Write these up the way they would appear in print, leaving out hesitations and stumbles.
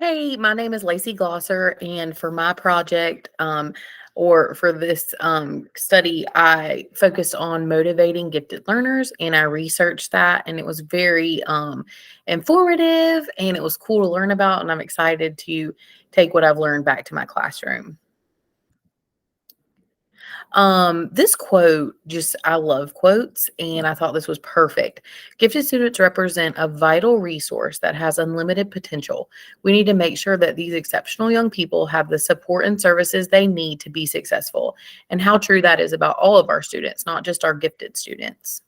Hey, my name is Lacey Glosser, and for my project, or for this study, I focused on motivating gifted learners, and I researched that, and it was very informative, and it was cool to learn about, and I'm excited to take what I've learned back to my classroom. This quote just I love quotes, and I thought this was perfect. Gifted students represent a vital resource that has unlimited potential. We need to make sure that these exceptional young people have the support and services they need to be successful. And how true that is about all of our students, not just our gifted students.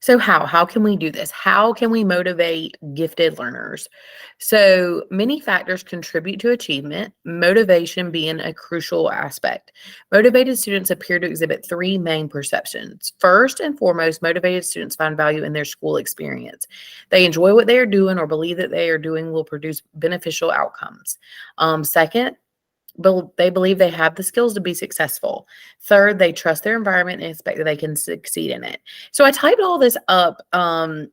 So how can we do this? How can we motivate gifted learners? So many factors contribute to achievement, motivation being a crucial aspect. Motivated students appear to exhibit three main perceptions. First and foremost, motivated students find value in their school experience. They enjoy what they are doing or believe that they are doing will produce beneficial outcomes. Second, they believe they have the skills to be successful. Third, they trust their environment and expect that they can succeed in it. So I typed all this up and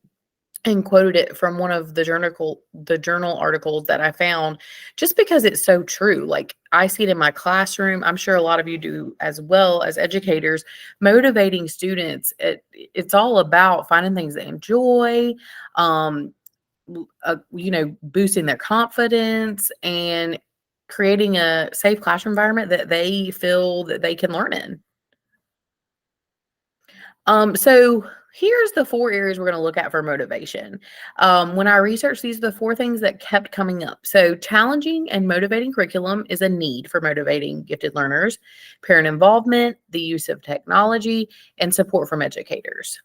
quoted it from one of the journal articles that I found, just because it's so true. Like I see it in my classroom. I'm sure a lot of you do as well as educators. Motivating students, it's all about finding things they enjoy. Um, Boosting their confidence and creating a safe classroom environment that they feel that they can learn in. So here's the four areas we're going to look at for motivation. When I researched, these are the four things that kept coming up. So, challenging and motivating curriculum is a need for motivating gifted learners, parent involvement, the use of technology, and support from educators.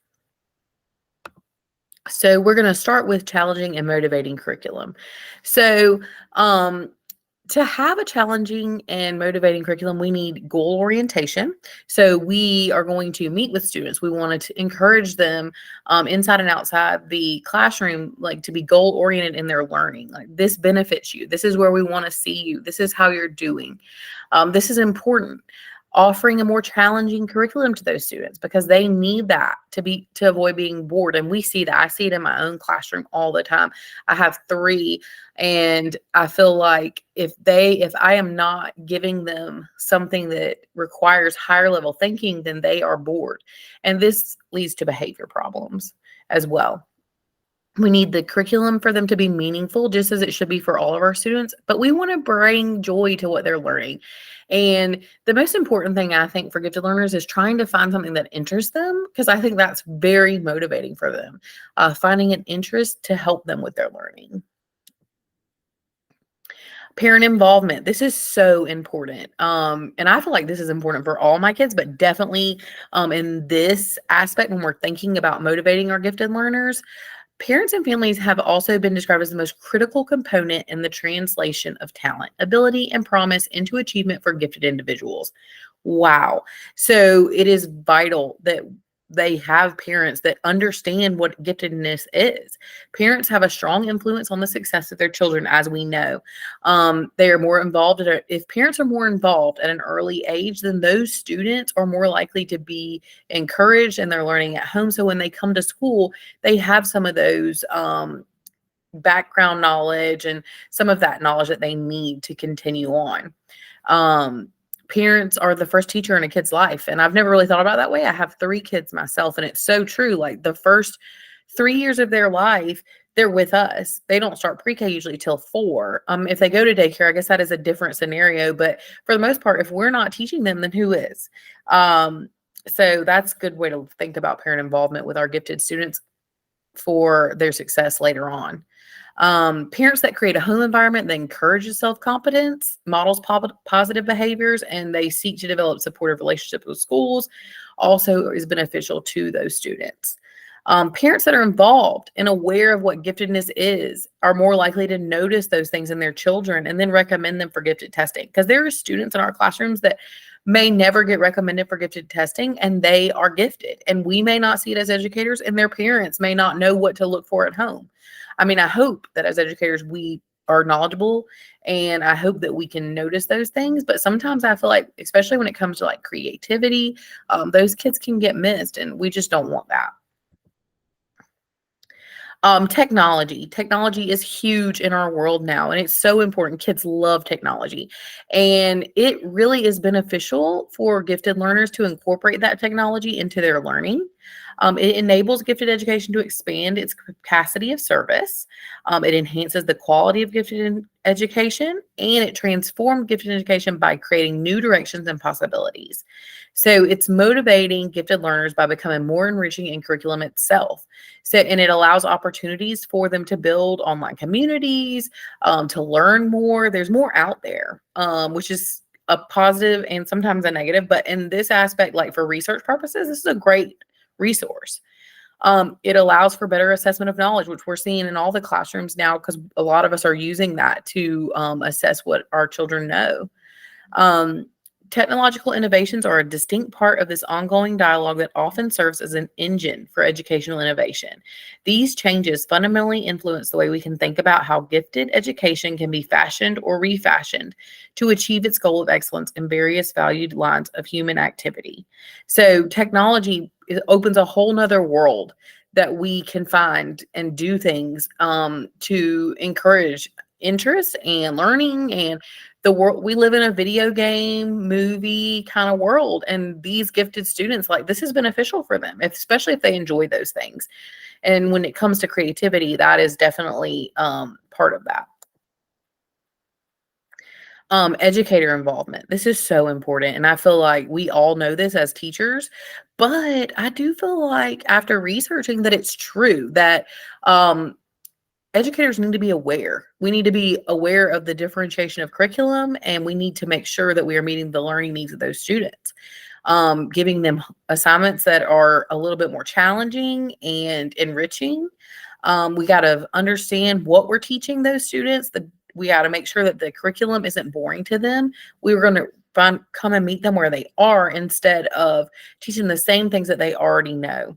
So we're going to start with challenging and motivating curriculum. So, um, to have a challenging and motivating curriculum, we need goal orientation. So we are going to meet with students. We want to encourage them inside and outside the classroom, like to be goal oriented in their learning. Like this benefits you. This is where we want to see you. This is how you're doing. This is important. Offering a more challenging curriculum to those students because they need that to avoid being bored. And we see that. I see it in my own classroom all the time. I have three, and I feel like if I am not giving them something that requires higher level thinking, then they are bored. And this leads to behavior problems as well. We need the curriculum for them to be meaningful, just as it should be for all of our students, but we want to bring joy to what they're learning. And the most important thing I think for gifted learners is trying to find something that interests them, because I think that's very motivating for them. Finding an interest to help them with their learning. Parent involvement. This is so important. And I feel like this is important for all my kids, but definitely in this aspect, when we're thinking about motivating our gifted learners, parents and families have also been described as the most critical component in the translation of talent, ability, and promise into achievement for gifted individuals. Wow. So it is vital that they have parents that understand what giftedness is. Parents have a strong influence on the success of their children, as we know. They are more involved. If parents are more involved at an early age, then those students are more likely to be encouraged and they're learning at home. So when they come to school, they have some of those background knowledge and some of that knowledge that they need to continue on. Um, Parents are the first teacher in a kid's life. And I've never really thought about it that way. I have three kids myself, and it's so true. Like the first 3 years of their life, they're with us. They don't start pre-K usually till 4. If they go to daycare, I guess that is a different scenario. But for the most part, if we're not teaching them, then who is? So that's a good way to think about parent involvement with our gifted students for their success later on. Parents that create a home environment that encourages self-confidence, models positive behaviors, and they seek to develop supportive relationships with schools also is beneficial to those students. Parents that are involved and aware of what giftedness is are more likely to notice those things in their children and then recommend them for gifted testing. Because there are students in our classrooms that may never get recommended for gifted testing, and they are gifted. And we may not see it as educators, and their parents may not know what to look for at home. I mean, I hope that as educators, we are knowledgeable, and I hope that we can notice those things. But sometimes I feel like, especially when it comes to like creativity, those kids can get missed, and we just don't want that. Technology. Technology is huge in our world now, and it's so important. Kids love technology, and it really is beneficial for gifted learners to incorporate that technology into their learning. It enables gifted education to expand its capacity of service. It enhances the quality of education, and it transforms gifted education by creating new directions and possibilities. So it's motivating gifted learners by becoming more enriching in curriculum itself. So, and it allows opportunities for them to build online communities, to learn more. There's more out there, which is a positive and sometimes a negative. But in this aspect, like for research purposes, this is a great resource. It allows for better assessment of knowledge, which we're seeing in all the classrooms now because a lot of us are using that to assess what our children know. Um, Technological innovations are a distinct part of this ongoing dialogue that often serves as an engine for educational innovation. These changes fundamentally influence the way we can think about how gifted education can be fashioned or refashioned to achieve its goal of excellence in various valued lines of human activity. So, technology opens a whole nother world that we can find and do things to encourage interest and learning and the world. We live in a video game movie kind of world, and these gifted students, like, this is beneficial for them, especially if they enjoy those things. And when it comes to creativity, that is definitely part of that. Educator involvement, this is so important, and I feel like we all know this as teachers, but I do feel like after researching that it's true that um educators need to be aware. We need to be aware of the differentiation of curriculum, and we need to make sure that we are meeting the learning needs of those students. Giving them assignments that are a little bit more challenging and enriching. We got to understand what we're teaching those students. We got to make sure that the curriculum isn't boring to them. We were going to come and meet them where they are instead of teaching the same things that they already know.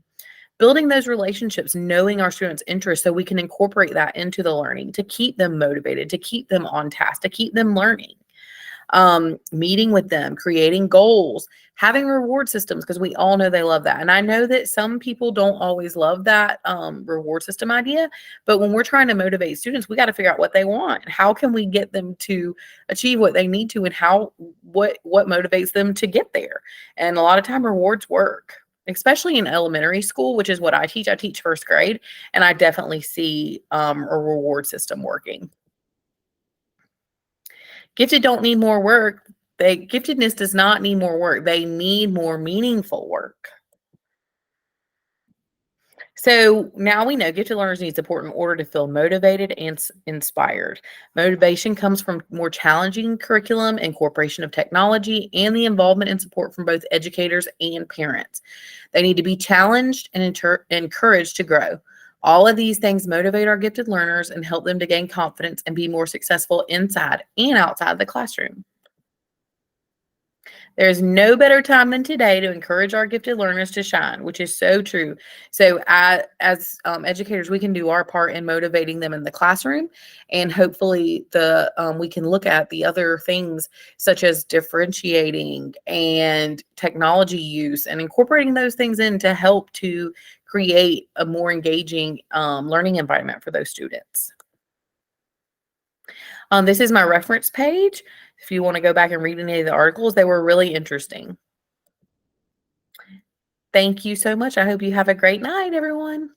Building those relationships, knowing our students' interests so we can incorporate that into the learning to keep them motivated, to keep them on task, to keep them learning. Meeting with them, creating goals, having reward systems, because we all know they love that. And I know that some people don't always love that reward system idea, but when we're trying to motivate students, we got to figure out what they want. How can we get them to achieve what they need to, and what motivates them to get there? And a lot of time rewards work, especially in elementary school, which is what I teach. I teach first grade, and I definitely see a reward system working. Gifted don't need more work. Giftedness does not need more work. They need more meaningful work. So now we know gifted learners need support in order to feel motivated and inspired. Motivation comes from more challenging curriculum, incorporation of technology, and the involvement and support from both educators and parents. They need to be challenged and encouraged to grow. All of these things motivate our gifted learners and help them to gain confidence and be more successful inside and outside the classroom. There's no better time than today to encourage our gifted learners to shine, which is so true. So, as educators, we can do our part in motivating them in the classroom, and hopefully, we can look at the other things such as differentiating and technology use and incorporating those things in to help to create a more engaging learning environment for those students. This is my reference page. If you want to go back and read any of the articles, they were really interesting. Thank you so much. I hope you have a great night, everyone.